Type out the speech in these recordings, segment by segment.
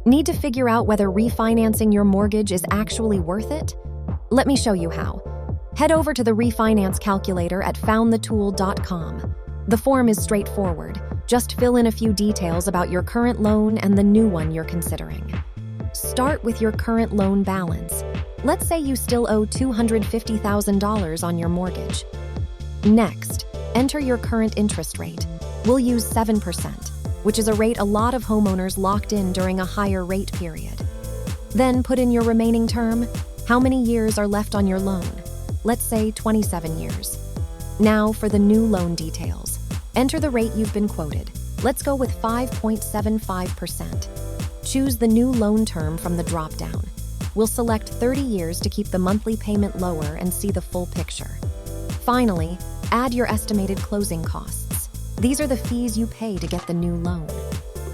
Need to figure out whether refinancing your mortgage is actually worth it? Let me show you how. Head over to the Refinance Calculator at foundthetool.com. The form is straightforward. Just fill in a few details about your current loan and the new one you're considering. Start with your current loan balance. Let's say you still owe $250,000 on your mortgage. Next, enter your current interest rate. We'll use 7%, which is a rate a lot of homeowners locked in during a higher rate period. Then put in your remaining term. How many years are left on your loan? Let's say 27 years. Now for the new loan details. Enter the rate you've been quoted. Let's go with 5.75%. Choose the new loan term from the drop-down. We'll select 30 years to keep the monthly payment lower and see the full picture. Finally, add your estimated closing costs. These are the fees you pay to get the new loan.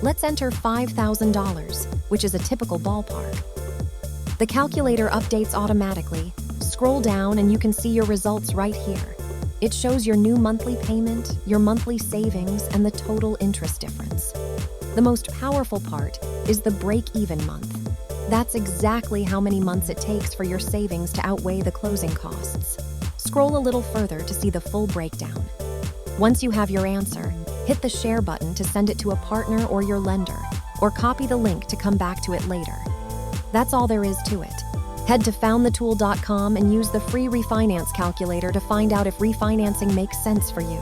Let's enter $5,000, which is a typical ballpark. The calculator updates automatically. Scroll down and you can see your results right here. It shows your new monthly payment, your monthly savings, and the total interest difference. The most powerful part is the break-even month. That's exactly how many months it takes for your savings to outweigh the closing costs. Scroll a little further to see the full breakdown. Once you have your answer, hit the share button to send it to a partner or your lender, or copy the link to come back to it later. That's all there is to it. Head to foundthetool.com and use the free refinance calculator to find out if refinancing makes sense for you.